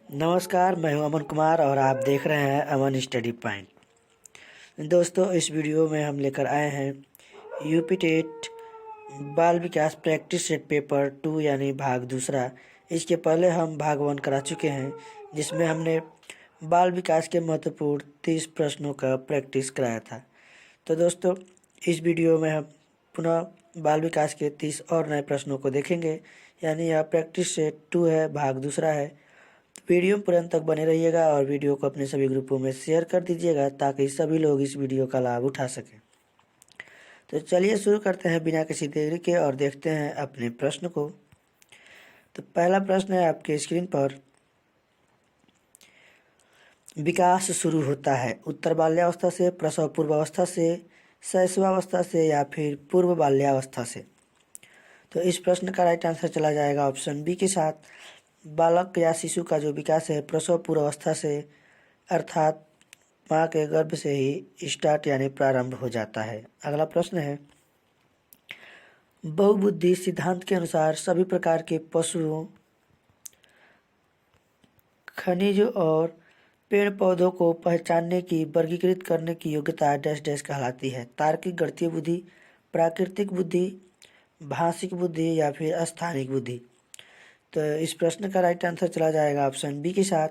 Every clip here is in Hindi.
नमस्कार, मैं हूं अमन कुमार और आप देख रहे हैं अमन स्टडी पॉइंट। दोस्तों, इस वीडियो में हम लेकर आए हैं यूपी टेट बाल विकास प्रैक्टिस सेट पेपर 2 यानी भाग दूसरा। इसके पहले हम भाग 1 करा चुके हैं, जिसमें हमने बाल विकास के महत्वपूर्ण 30 प्रश्नों का प्रैक्टिस कराया था। तो दोस्तों, इस वीडियो में हम पुनः बाल विकास के 30 और नए प्रश्नों को देखेंगे, यानी यह प्रैक्टिस सेट 2 है, भाग दूसरा है। वीडियो में पूरे अंत तक बने रहिएगा और वीडियो को अपने सभी ग्रुपों में शेयर कर दीजिएगा ताकि सभी लोग इस वीडियो का लाभ उठा सकें। तो चलिए शुरू करते हैं बिना किसी देरी के और देखते हैं अपने प्रश्न को। तो पहला प्रश्न है आपके स्क्रीन पर। विकास शुरू होता है उत्तर बाल्यावस्था से, प्रसव पूर्वावस्था से, शैशवावस्था से या फिर पूर्व बाल्यावस्था से। तो इस प्रश्न का राइट आंसर चला जाएगा ऑप्शन बी के साथ। बालक या शिशु का जो विकास है प्रसव पूर्वावस्था से, अर्थात माँ के गर्भ से ही स्टार्ट यानी प्रारंभ हो जाता है। अगला प्रश्न है, बहुबुद्धि सिद्धांत के अनुसार सभी प्रकार के पशुओं, खनिज और पेड़ पौधों को पहचानने की, वर्गीकृत करने की योग्यता डैश डैश कहलाती है। तार्किक गणितीय बुद्धि, प्राकृतिक बुद्धि, भाषिक बुद्धि या फिर स्थानिक बुद्धि। तो इस प्रश्न का राइट आंसर चला जाएगा ऑप्शन बी के साथ,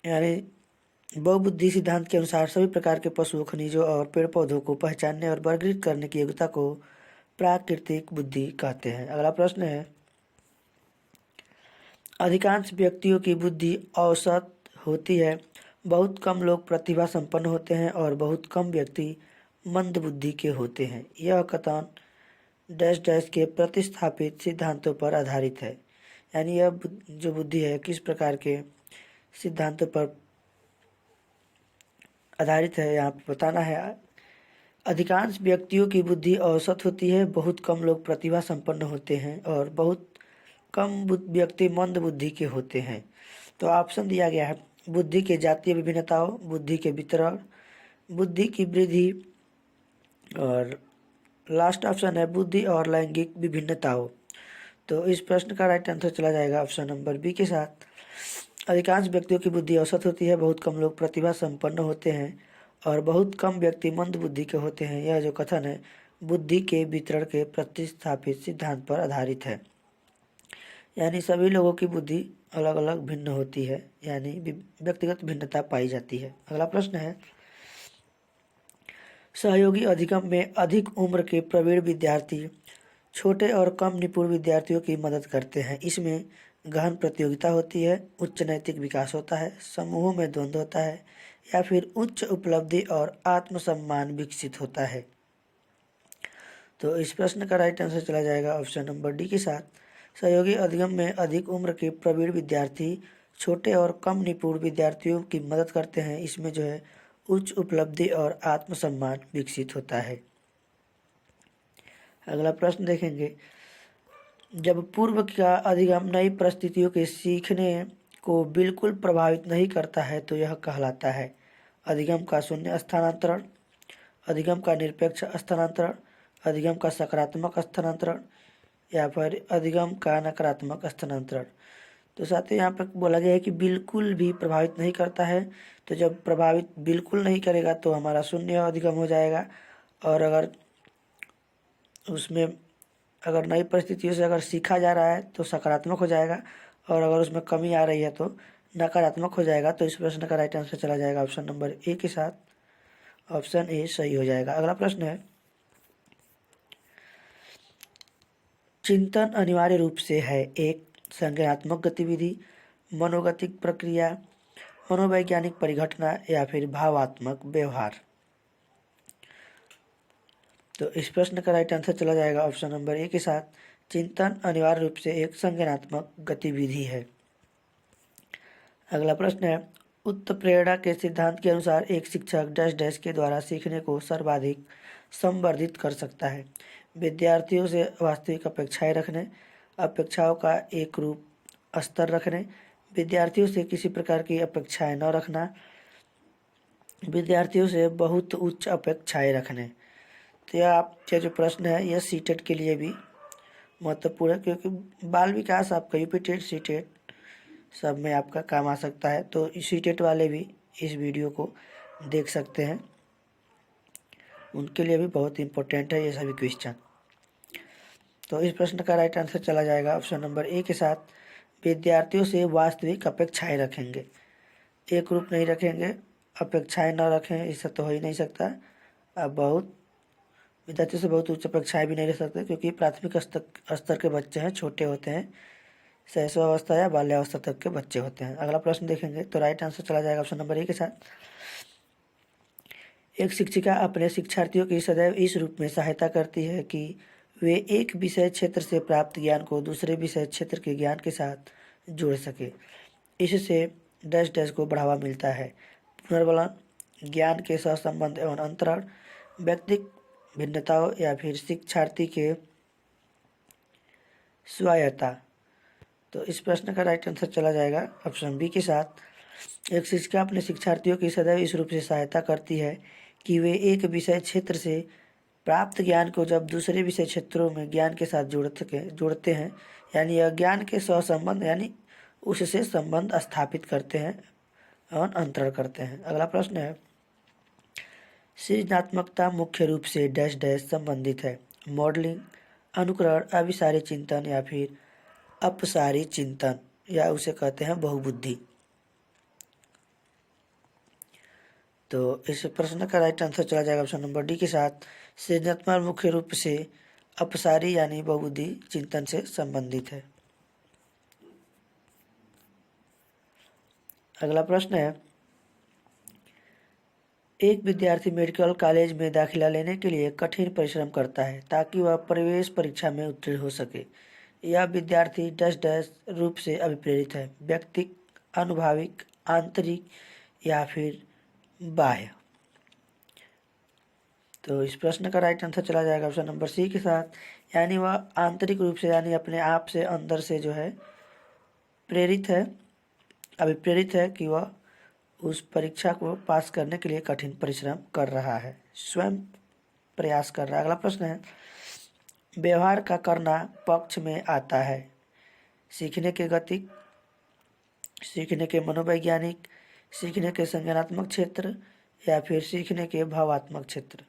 यानी बहुबुद्धि सिद्धांत के अनुसार सभी प्रकार के पशुओं, खनिजों और पेड़ पौधों को पहचानने और वर्गीकृत करने की योग्यता को प्राकृतिक बुद्धि कहते हैं। अगला प्रश्न है, अधिकांश व्यक्तियों की बुद्धि औसत होती है, बहुत कम लोग प्रतिभा संपन्न होते हैं और बहुत कम व्यक्ति मंद बुद्धि के होते हैं। यह कथन डैश डैश के प्रतिस्थापित सिद्धांतों पर आधारित है, यानी यह जो बुद्धि है किस प्रकार के सिद्धांतों पर आधारित है यहाँ पे बताना है। अधिकांश व्यक्तियों की बुद्धि औसत होती है, बहुत कम लोग प्रतिभा संपन्न होते हैं और बहुत कम व्यक्ति मंद बुद्धि के होते हैं। तो ऑप्शन दिया गया है बुद्धि के जातीय विभिन्नताओं, बुद्धि के वितरण, बुद्धि की वृद्धि और लास्ट ऑप्शन है बुद्धि और लैंगिक विभिन्नताओं। तो इस प्रश्न का राइट आंसर चला जाएगा ऑप्शन नंबर बी के साथ। अधिकांश व्यक्तियों की बुद्धि औसत होती है, बहुत कम लोग प्रतिभा संपन्न होते हैं और बहुत कम व्यक्ति मंद बुद्धि के होते हैं। यह जो कथन है बुद्धि के वितरण के प्रतिस्थापित सिद्धांत पर आधारित है, यानी सभी लोगों की बुद्धि अलग अलग भिन्न होती है, यानी व्यक्तिगत भिन्नता पाई जाती है। अगला प्रश्न है, सहयोगी अधिगम में अधिक उम्र के प्रवीण विद्यार्थी छोटे और कम निपुण विद्यार्थियों की मदद करते हैं। इसमें गहन प्रतियोगिता होती है, उच्च नैतिक विकास होता है, समूहों में द्वंद्व होता है या फिर उच्च उपलब्धि और आत्मसम्मान विकसित होता है। तो इस प्रश्न का राइट आंसर चला जाएगा ऑप्शन नंबर डी के साथ। सहयोगी अधिगम में अधिक उम्र के प्रवीण विद्यार्थी छोटे और कम निपुण विद्यार्थियों की मदद करते हैं। इसमें जो है उच्च उपलब्धि और आत्मसम्मान विकसित होता है। अगला प्रश्न देखेंगे, जब पूर्व का अधिगम नई परिस्थितियों के सीखने को बिल्कुल प्रभावित नहीं करता है तो यह कहलाता है अधिगम का शून्य स्थानांतरण, अधिगम का निरपेक्ष स्थानांतरण, अधिगम का सकारात्मक स्थानांतरण या फिर अधिगम का नकारात्मक स्थानांतरण। तो साथ ही यहाँ पर बोला गया है कि बिल्कुल भी प्रभावित नहीं करता है, तो जब प्रभावित बिल्कुल नहीं करेगा तो हमारा शून्य अधिगम हो जाएगा, और अगर उसमें अगर नई परिस्थितियों से अगर सीखा जा रहा है तो सकारात्मक हो जाएगा, और अगर उसमें कमी आ रही है तो नकारात्मक हो जाएगा। तो इस प्रश्न का राइट आंसर चला जाएगा ऑप्शन नंबर ए के साथ, ऑप्शन ए सही हो जाएगा। अगला प्रश्न है, चिंतन अनिवार्य रूप से है एक संज्ञानात्मक गतिविधि, मनोगतिक प्रक्रिया, मनोवैज्ञानिक परिघटना या फिर भावात्मक व्यवहार। तो इस प्रश्न का राइट आंसर चला जाएगा ऑप्शन नंबर ए के साथ, चिंतन अनिवार्य रूप से एक संज्ञानात्मक गतिविधि है। अगला प्रश्न है, उत्प्रेरणा के सिद्धांत के अनुसार एक शिक्षक डैश डैश के द्वारा सीखने को सर्वाधिक संवर्धित कर सकता है। विद्यार्थियों से वास्तविक अपेक्षाएं रखने, अपेक्षाओं का एक रूप स्तर रखने, विद्यार्थियों से किसी प्रकार की अपेक्षाएं न रखना, विद्यार्थियों से बहुत उच्च अपेक्षाएं रखने। तो यह आपका जो प्रश्न है यह सीटेट के लिए भी महत्वपूर्ण है, क्योंकि बाल विकास आपका यूपी टेट सी टेट सब में आपका काम आ सकता है। तो सी टेट वाले भी इस वीडियो को देख सकते हैं, उनके लिए भी बहुत इम्पोर्टेंट है ये सभी क्वेश्चन। तो इस प्रश्न का राइट आंसर चला जाएगा ऑप्शन नंबर ए के साथ, विद्यार्थियों से वास्तविक अपेक्षाएं रखेंगे। एक रूप नहीं रखेंगे, अपेक्षाएं न रखें, इससे तो हो ही नहीं सकता। अब बहुत विद्यार्थियों से बहुत उच्च अपेक्षाएं भी नहीं रख सकते, क्योंकि प्राथमिक स्तर के बच्चे हैं, छोटे होते हैं, शैशवावस्था या बाल्यावस्था तक के बच्चे होते हैं। अगला प्रश्न देखेंगे तो राइट आंसर चला जाएगा ऑप्शन नंबर ए के साथ, एक शिक्षिका अपने शिक्षार्थियों की सदैव इस रूप में सहायता करती है कि वे एक विषय क्षेत्र से प्राप्त ज्ञान को दूसरे विषय क्षेत्र के ज्ञान के साथ जोड़ सके। इससे डैश डैश को बढ़ावा मिलता है। पुनर्बलन, ज्ञान के सहसंबंध एवं अंतरण, व्यक्तिगत भिन्नताओं या फिर शिक्षार्थी के स्वायत्ता। तो इस प्रश्न का राइट आंसर चला जाएगा ऑप्शन बी के साथ, एक शिक्षिका अपने शिक्षार्थियों की सदैव इस रूप से सहायता करती है कि वे एक विषय क्षेत्र से प्राप्त ज्ञान को जब दूसरे विषय क्षेत्रों में ज्ञान के साथ जोड़ते हैं, यानी यह ज्ञान के सहसंबंध यानी उससे संबंध स्थापित करते हैं और अंतरण करते हैं। अगला प्रश्न है, सृजनात्मकता मुख्य रूप से डैश डैश संबंधित है, मॉडलिंग, अनुकरण, अभिसारी चिंतन या फिर अपसारी चिंतन, या उसे कहते हैं बहुबुद्धि। तो इस प्रश्न का राइट आंसर चला जाएगा ऑप्शन नंबर डी के साथ, सृजनात्मक मुख्य रूप से अपसारी यानी बहुबुद्धि चिंतन से संबंधित है। अगला प्रश्न है, एक विद्यार्थी मेडिकल कॉलेज में दाखिला लेने के लिए कठिन परिश्रम करता है ताकि वह प्रवेश परीक्षा में उत्तीर्ण हो सके। यह विद्यार्थी डैश डैश रूप से अभिप्रेरित है, व्यक्तिक, अनुभाविक, आंतरिक या फिर बाह्य। तो इस प्रश्न का राइट आंसर चला जाएगा ऑप्शन नंबर सी के साथ, यानी वह आंतरिक रूप से यानी अपने आप से अंदर से जो है प्रेरित है, अभिप्रेरित है कि वह उस परीक्षा को पास करने के लिए कठिन परिश्रम कर रहा है, स्वयं प्रयास कर रहा है। अगला प्रश्न है, व्यवहार का करना पक्ष में आता है, सीखने के गतिक, सीखने के मनोवैज्ञानिक, सीखने के संज्ञानात्मक क्षेत्र या फिर सीखने के भावात्मक क्षेत्र।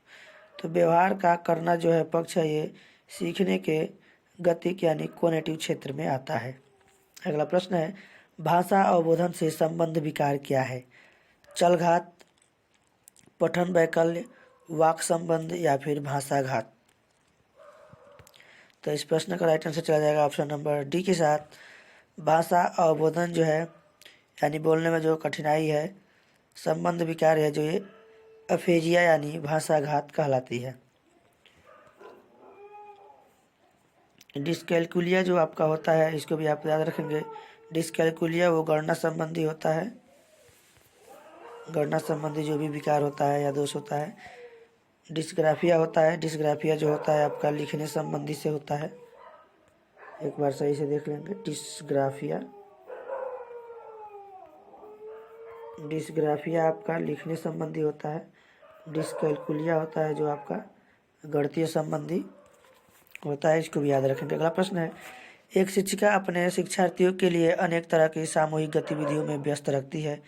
तो व्यवहार का करना जो है पक्ष है, ये सीखने के गतिक यानी कोग्निटिव क्षेत्र में आता है। अगला प्रश्न है, भाषा अवबोधन से संबंध विकार क्या है, चलघात, पठन वैकल्य, वाक संबंध या फिर भाषाघात। तो इस प्रश्न का राइट आंसर चला जाएगा ऑप्शन नंबर डी के साथ, भाषा अवबोधन जो है यानी बोलने में जो कठिनाई है, संबंध विकार है जो ये अफेजिया यानी भाषाघात कहलाती है। डिस्कैलकुलिया जो आपका होता है, इसको भी आप याद रखेंगे, डिस्कैलकुलिया वो गणना संबंधी होता है, गणना संबंधी जो भी विकार होता है या दोष होता है। डिस्ग्राफिया होता है, डिस्ग्राफिया जो होता है आपका लिखने संबंधी से होता है, एक बार सही से देख लेंगे, डिस्ग्राफिया, डिस्ग्राफिया आपका लिखने संबंधी होता है, डिस्कैलकुलिया होता है जो आपका गणितीय संबंधी होता है, इसको भी याद रखेंगे। अगला प्रश्न है, एक शिक्षिका अपने शिक्षार्थियों के लिए अनेक तरह की सामूहिक गतिविधियों में व्यस्त रखती है,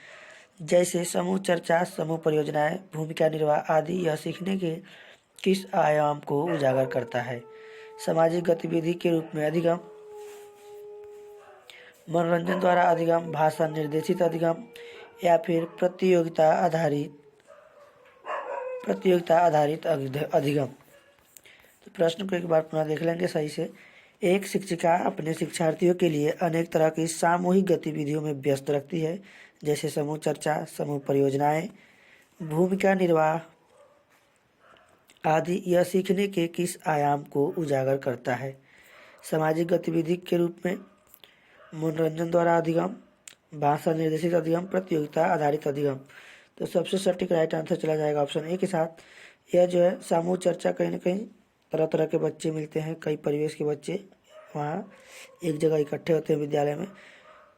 जैसे समूह चर्चा, समूह परियोजनाएं, भूमिका निर्वाह आदि। यह सीखने के किस आयाम को उजागर करता है, सामाजिक गतिविधि के रूप में अधिगम, मनोरंजन द्वारा अधिगम, भाषा निर्देशित अधिगम या फिर प्रतियोगिता आधारित अधिगम। तो प्रश्न को एक बार पुनः देख लेंगे सही से, एक शिक्षिका अपने शिक्षार्थियों के लिए अनेक तरह की सामूहिक गतिविधियों में व्यस्त रखती है, जैसे समूह चर्चा, समूह परियोजनाएं, भूमिका निर्वाह आदि। यह सीखने के किस आयाम को उजागर करता है, सामाजिक गतिविधि के रूप में, मनोरंजन द्वारा अधिगम, भाषा निर्देशित अधिगम, प्रतियोगिता आधारित अधिगम। तो सबसे सटीक राइट आंसर चला जाएगा ऑप्शन ए के साथ, यह जो है समूह चर्चा, कहीं ना कहीं तरह तरह के बच्चे मिलते हैं, कई परिवेश के बच्चे वहाँ एक जगह इकट्ठे होते हैं विद्यालय में,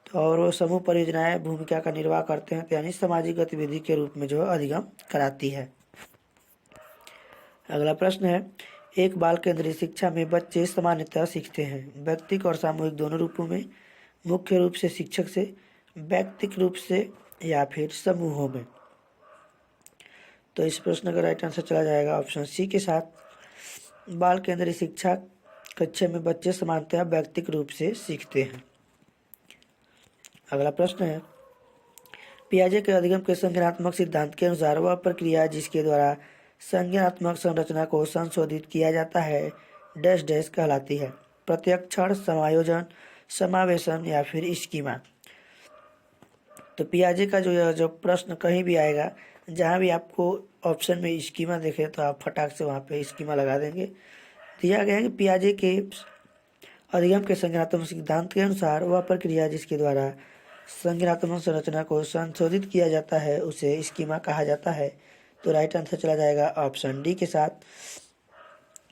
तो और वो समूह परियोजनाएं भूमिका का निर्वाह करते हैं, तो यानी सामाजिक गतिविधि के रूप में जो अधिगम कराती है। अगला प्रश्न है, एक बाल केंद्रीय शिक्षा में बच्चे सामान्यतः सीखते हैं व्यक्तिगत और सामूहिक दोनों रूपों में, मुख्य रूप से शिक्षक से, व्यक्तिगत रूप से या फिर समूहों में। तो इस प्रश्न का राइट आंसर चला जाएगा ऑप्शन सी के साथ। बाल केंद्रीय शिक्षा कक्षा में बच्चे सामान्यतः व्यक्तिगत रूप से सीखते हैं। अगला प्रश्न है, पियाजे के अधिगम के संज्ञानात्मक सिद्धांत के अनुसार वह प्रक्रिया जिसके द्वारा संज्ञानात्मक संरचना को संशोधित किया जाता है डैश डैश कहलाती है। प्रत्यक्षण, समायोजन, समावेशन या फिर स्कीमा। तो पियाजे का जो प्रश्न कहीं भी आएगा, जहाँ भी आपको ऑप्शन में स्कीमा देखे तो आप फटाक से वहाँ पे स्कीमा लगा देंगे। दिया गया है कि पियाजे के अधिगम के संज्ञानात्मक सिद्धांत के अनुसार वह प्रक्रिया जिसके द्वारा संज्ञानात्मक संरचना को संशोधित किया जाता है उसे स्कीमा कहा जाता है। तो राइट आंसर चला जाएगा ऑप्शन डी के साथ।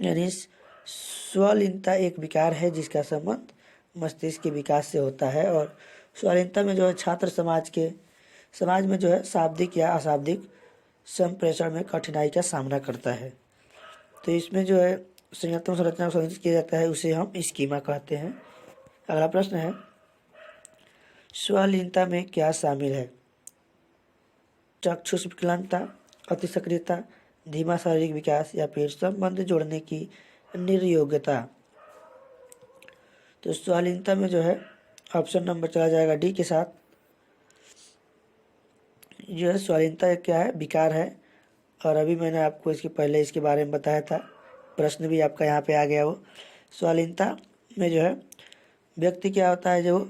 यानी स्वलीनता एक विकार है जिसका संबंध मस्तिष्क के विकास से होता है, और स्वलीनता में जो है छात्र समाज में जो है शाब्दिक या अशाब्दिक संप्रेषण में कठिनाई का सामना करता है। तो इसमें जो है संज्ञानात्मक संरचना को संशोधित किया जाता है उसे हम स्कीमा कहते हैं। अगला प्रश्न है, स्वलीनता में क्या शामिल है? चक्षुष विकलांगता, अति सक्रियता, धीमा शारीरिक विकास या फिर संबंध जोड़ने की निर्योग्यता। तो स्वलीनता में जो है ऑप्शन नंबर चला जाएगा डी के साथ। जो है स्वलीनता क्या है? विकार है, और अभी मैंने आपको इसके पहले इसके बारे में बताया था, प्रश्न भी आपका यहाँ पे आ गया। वो स्वलीनता में जो है व्यक्ति क्या होता है, जो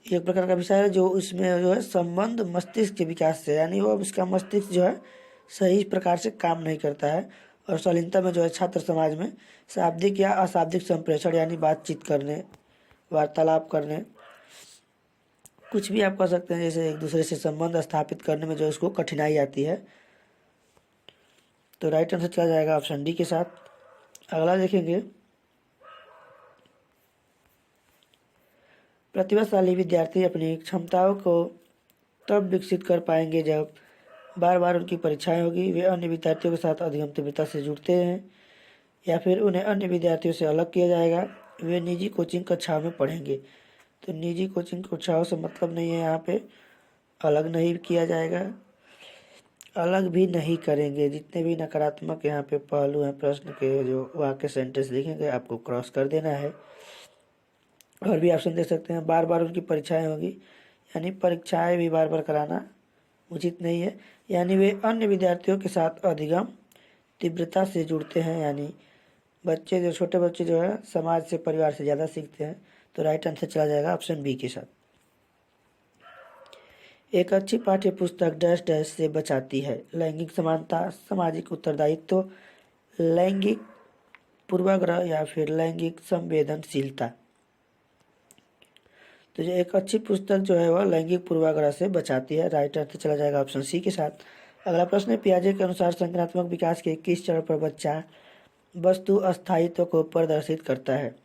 एक प्रकार का विषय है जो उसमें जो है संबंध मस्तिष्क के विकास से, यानी वो उसका मस्तिष्क जो है सही प्रकार से काम नहीं करता है। और स्वलीनता में जो है छात्र समाज में शाब्दिक या अशाब्दिक संप्रेषण यानी बातचीत करने, वार्तालाप करने, कुछ भी आप कर सकते हैं, जैसे एक दूसरे से संबंध स्थापित करने में जो उसको कठिनाई आती है। तो राइट आंसर चला जाएगा ऑप्शन डी के साथ। अगला देखेंगे, प्रतिभाशाली विद्यार्थी अपनी क्षमताओं को तब विकसित कर पाएंगे जब बार बार उनकी परीक्षाएं होगी, वे अन्य विद्यार्थियों के साथ अधिगम तीव्रता से जुड़ते हैं, या फिर उन्हें अन्य विद्यार्थियों से अलग किया जाएगा, वे निजी कोचिंग कक्षाओं में पढ़ेंगे। तो निजी कोचिंग कक्षाओं से मतलब नहीं है, यहाँ पे अलग नहीं किया जाएगा, अलग भी नहीं करेंगे। जितने भी नकारात्मक यहाँ पे पहलू हैं प्रश्न के, जो वाक्य सेंटेंस लिखेंगे आपको क्रॉस कर देना है। और भी ऑप्शन दे सकते हैं, बार बार उनकी परीक्षाएं होगी, यानी परीक्षाएं भी बार बार कराना उचित नहीं है, यानी वे अन्य विद्यार्थियों के साथ अधिगम तीव्रता से जुड़ते हैं, यानी बच्चे जो छोटे बच्चे जो है समाज से, परिवार से ज़्यादा सीखते हैं। तो राइट आंसर चला जाएगा ऑप्शन बी के साथ। एक अच्छी पाठ्य पुस्तक डैश डैश से बचाती है? लैंगिक समानता, सामाजिक उत्तरदायित्व, लैंगिक पूर्वाग्रह या फिर लैंगिक संवेदनशीलता। तो जो एक अच्छी पुस्तक जो है वह लैंगिक पूर्वाग्रह से बचाती है। राइट आंसर चला जाएगा ऑप्शन सी के साथ। अगला प्रश्न है, पियाजे के अनुसार संज्ञानात्मक विकास के किस चरण पर बच्चा वस्तु अस्थायित्व को प्रदर्शित करता है?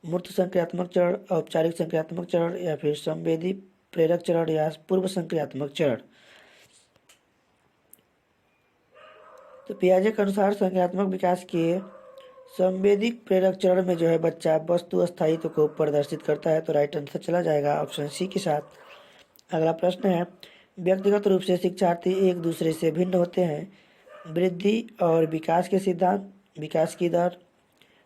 मूर्त संक्रियात्मक चरण, औपचारिक संक्रियात्मक चरण या फिर संवेदी प्रेरक चरण या पूर्व संक्रियात्मक चरण। तो पियाजे के अनुसार संज्ञानात्मक विकास के संवेदिक प्रेरक चरण में जो है बच्चा वस्तु अस्थायित्व को प्रदर्शित करता है। तो राइट आंसर चला जाएगा ऑप्शन सी के साथ। अगला प्रश्न है, व्यक्तिगत रूप से शिक्षार्थी एक दूसरे से भिन्न होते हैं। वृद्धि और विकास के सिद्धांत, विकास की दर,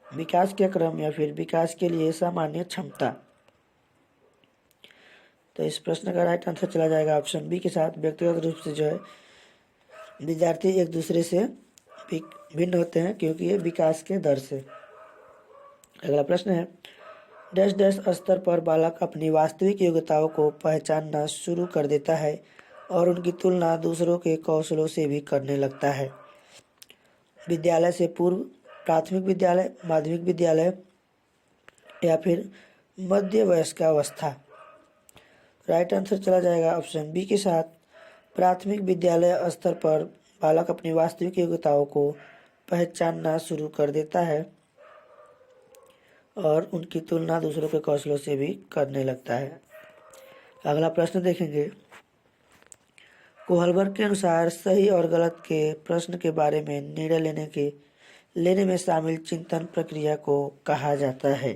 विकास के क्रम या फिर विकास के लिए सामान्य क्षमता। तो इस प्रश्न का राइट आंसर चला जाएगा ऑप्शन बी के साथ। व्यक्तिगत रूप से जो है विद्यार्थी एक दूसरे से भिन्न होते हैं क्योंकि ये विकास के दर से। अगला प्रश्न है, डैश डैश स्तर पर बालक अपनी वास्तविक योग्यताओं को पहचानना शुरू कर देता है और उनकी तुलना दूसरों के कौशलों से भी करने लगता है। विद्यालय से पूर्व, प्राथमिक विद्यालय, माध्यमिक विद्यालय या फिर मध्य वयस्कावस्था। राइट आंसर चला जाएगा ऑप्शन बी के साथ। प्राथमिक विद्यालय स्तर पर बालक अपनी वास्तविक योग्यताओं को पहचानना शुरू कर देता है और उनकी तुलना दूसरों के कौशलों से भी करने लगता है। अगला प्रश्न देखेंगे, कोहलबर्ग के अनुसार सही और गलत के प्रश्न के बारे में निर्णय लेने के लेने में शामिल चिंतन प्रक्रिया को कहा जाता है।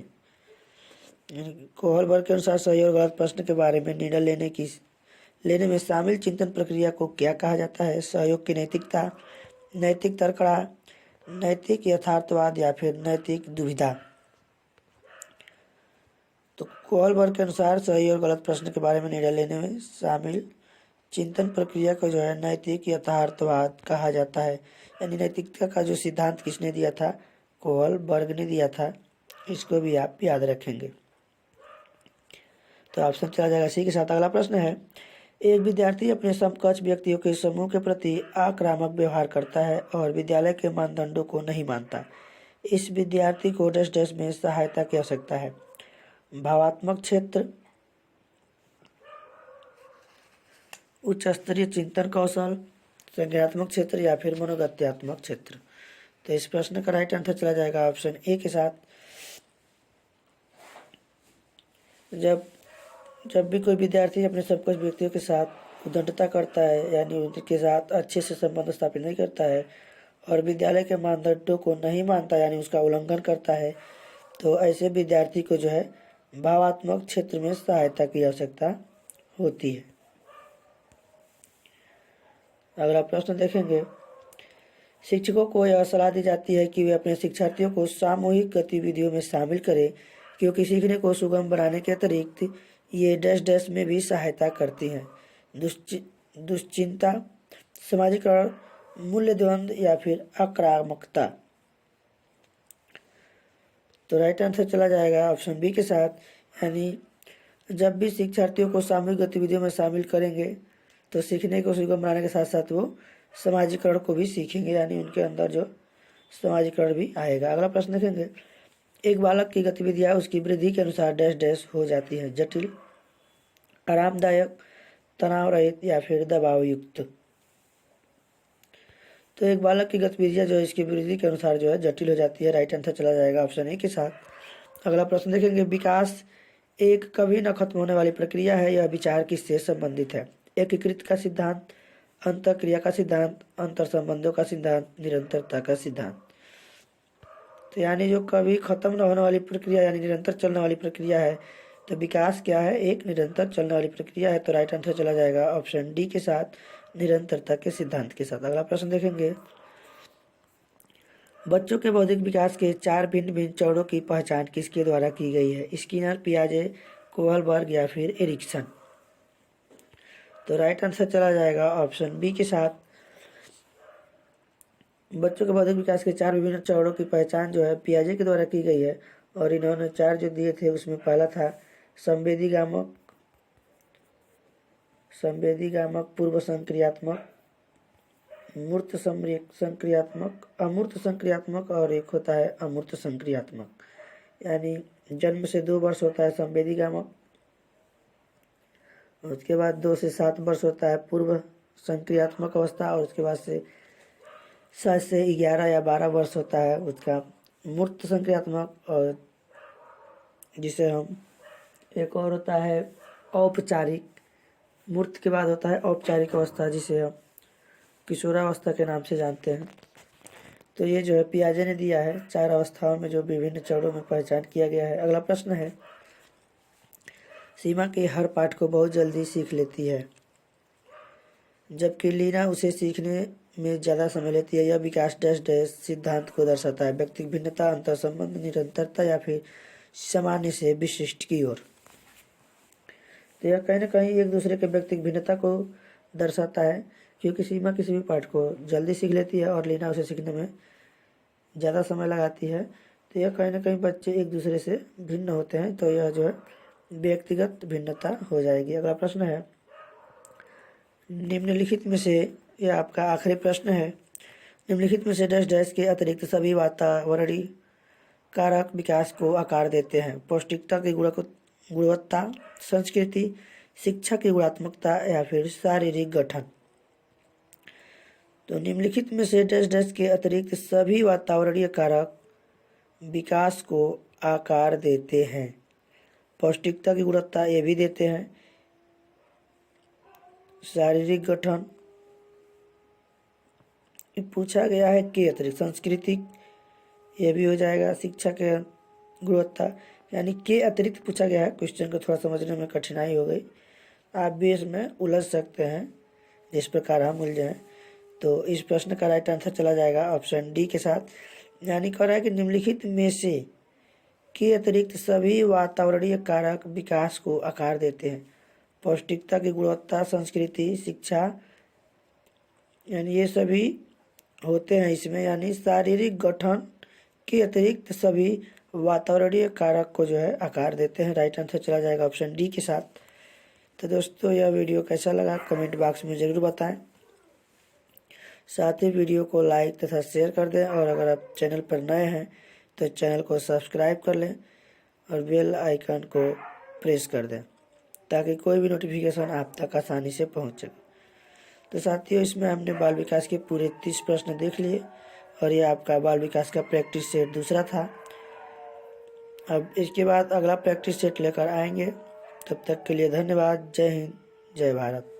कोहलबर्ग के अनुसार सही और गलत प्रश्न के बारे में निर्णय लेने में शामिल चिंतन प्रक्रिया को क्या कहा जाता है? सहयोग की नैतिकता, नैतिक तर्कड़ा, नैतिक यथार्थवाद या फिर नैतिक दुविधा। तो कोहलबर्ग के अनुसार सही और गलत प्रश्न के बारे में निर्णय लेने में शामिल चिंतन प्रक्रिया को जो है नैतिक यथार्थवाद कहा जाता है। यानी नैतिकता का जो सिद्धांत किसने दिया था? कोहलबर्ग ने दिया था। इसको भी आप याद रखेंगे। तो ऑप्शन चला जाएगा सी के साथ। अगला प्रश्न है, एक विद्यार्थी अपने समकक्ष व्यक्तियों के समूह के प्रति आक्रामक व्यवहार करता है और विद्यालय के मानदंडों को नहीं मानता। इस विद्यार्थी को डैश डैश में सहायता की आवश्यकता है। भावात्मक क्षेत्र, उच्च स्तरीय चिंतन कौशल, संज्ञानात्मक क्षेत्र या फिर मनोगत्यात्मक क्षेत्र। तो इस प्रश्न का राइट आंसर चला जाएगा ऑप्शन ए के साथ। जब भी कोई विद्यार्थी अपने समकक्ष व्यक्तियों के साथ उद्दंडता करता है, यानी उनके साथ अच्छे से संबंध स्थापित नहीं करता है और विद्यालय के मानदंडों को नहीं मानता, यानी उसका उल्लंघन करता है, तो ऐसे विद्यार्थी को जो है भावात्मक क्षेत्र में सहायता की आवश्यकता होती है। अगला प्रश्न देखेंगे, शिक्षकों को यह सलाह दी जाती है कि वे अपने शिक्षार्थियों को सामूहिक गतिविधियों में शामिल करें, क्योंकि सीखने को सुगम बनाने के अतिरिक्त ये डैश डैश में भी सहायता करती हैं। दुश्चिंता, समाजीकरण, मूल्य द्वंद या फिर आक्रामकता। तो राइट आंसर चला जाएगा ऑप्शन बी के साथ। यानी जब भी शिक्षार्थियों को सामूहिक गतिविधियों में शामिल करेंगे तो सीखने को सुगम बनाने के साथ साथ वो समाजीकरण को भी सीखेंगे, यानी उनके अंदर जो समाजीकरण भी आएगा। अगला प्रश्न देखेंगे, एक बालक की गतिविधियां उसकी वृद्धि के अनुसार डैश डैश हो जाती है। जटिल, आरामदायक, तनाव रहित या फिर दबाव युक्त। तो एक बालक की गतिविधियां जो है इसकी वृद्धि के अनुसार जो है जटिल हो जाती है। राइट आंसर चला जाएगा ऑप्शन ए के साथ। अगला प्रश्न देखेंगे, विकास एक कभी न खत्म होने वाली प्रक्रिया है, यह विचार किससे संबंधित है? एकीकृत का सिद्धांत, अंतःक्रिया का सिद्धांत, अंतर संबंधों का सिद्धांत, निरंतरता का सिद्धांत। तो यानी जो कभी खत्म न होने वाली प्रक्रिया यानी निरंतर चलने वाली प्रक्रिया है, तो विकास क्या है? एक निरंतर चलने वाली प्रक्रिया है। तो राइट आंसर चला जाएगा ऑप्शन डी के साथ, निरंतरता के सिद्धांत के साथ। अगला प्रश्न देखेंगे, बच्चों के बौद्धिक विकास के 4 भिन्न भिन्न चरणों की पहचान किसके द्वारा की गई है? स्किनर, पियाजे, कोहलबर्ग या फिर एरिक्सन। तो राइट आंसर चला जाएगा ऑप्शन बी के साथ। बच्चों के बौद्धिक विकास के 4 विभिन्न चरणों की पहचान जो है पियाजे के द्वारा की गई है, और इन्होंने 4 जो दिए थे उसमें पहला था संवेदीगामक, पूर्व संक्रियात्मक, मूर्त संक्रियात्मक, अमूर्त संक्रियात्मक और एक होता है अमूर्त संक्रियात्मक। यानी जन्म से 2 वर्ष होता है संवेदीगामक, उसके बाद 2 से 7 वर्ष होता है पूर्व संक्रियात्मक अवस्था, और उसके बाद से 7 से 11 या 12 वर्ष होता है उसका मूर्त संक्रियात्मक, और जिसे हम एक और होता है औपचारिक। मूर्त के बाद होता है औपचारिक अवस्था, जिसे हम किशोरावस्था के नाम से जानते हैं। तो ये जो है पियाजे ने दिया है 4 अवस्थाओं में जो विभिन्न चरणों में पहचान किया गया है। अगला प्रश्न है, सीमा के हर पाठ को बहुत जल्दी सीख लेती है, जबकि लीना उसे सीखने में ज़्यादा समय लेती है। यह विकास डैश डैश सिद्धांत को दर्शाता है। व्यक्तिगत भिन्नता, अंतर संबंध, निरंतरता या फिर सामान्य से विशिष्ट की ओर। तो यह कहीं ना कहीं एक दूसरे के व्यक्तिगत भिन्नता को दर्शाता है, क्योंकि सीमा किसी भी पाठ को जल्दी सीख लेती है और लीना उसे सीखने में ज़्यादा समय लगाती है। तो यह कहीं ना कहीं बच्चे एक दूसरे से भिन्न होते हैं, तो यह जो है व्यक्तिगत भिन्नता हो जाएगी। अगला प्रश्न है, निम्नलिखित में से, यह आपका आखिरी प्रश्न है, निम्नलिखित में से डैश डैश के अतिरिक्त सभी वातावरणीय कारक विकास को आकार देते हैं? पौष्टिकता की गुणवत्ता, संस्कृति, शिक्षा की गुणात्मकता या फिर शारीरिक गठन। तो निम्नलिखित में से डैश डैश के अतिरिक्त सभी वातावरणीय कारक विकास को आकार देते हैं? पौष्टिकता की गुणवत्ता ये भी देते हैं, शारीरिक गठन पूछा गया है के अतिरिक्त, संस्कृति ये भी हो जाएगा। शिक्षा के गुणवत्ता यानी के अतिरिक्त पूछा गया है। क्वेश्चन को थोड़ा समझने में कठिनाई हो गई, आप भी इसमें उलझ सकते हैं जिस प्रकार हम उलझे। तो इस प्रश्न का राइट आंसर चला जाएगा ऑप्शन डी के साथ, यानी कह रहा है कि निम्नलिखित में से के अतिरिक्त सभी वातावरणीय कारक विकास को आकार देते हैं। पौष्टिकता की गुणवत्ता, संस्कृति, शिक्षा, यानी ये सभी होते हैं इसमें। यानी शारीरिक गठन के अतिरिक्त सभी वातावरणीय कारक को जो है आकार देते हैं। राइट आंसर चला जाएगा ऑप्शन डी के साथ। तो दोस्तों यह वीडियो कैसा लगा कमेंट बॉक्स में ज़रूर बताएं। साथ ही वीडियो को लाइक तथा शेयर कर दें, और अगर आप चैनल पर नए हैं तो चैनल को सब्सक्राइब कर लें और बेल आइकन को प्रेस कर दें ताकि कोई भी नोटिफिकेशन आप तक आसानी से पहुंच सके। तो साथियों इसमें हमने बाल विकास के पूरे 30 प्रश्न देख लिए, और ये आपका बाल विकास का प्रैक्टिस सेट दूसरा था। अब इसके बाद अगला प्रैक्टिस सेट लेकर आएंगे। तब तक के लिए धन्यवाद। जय हिंद, जय भारत।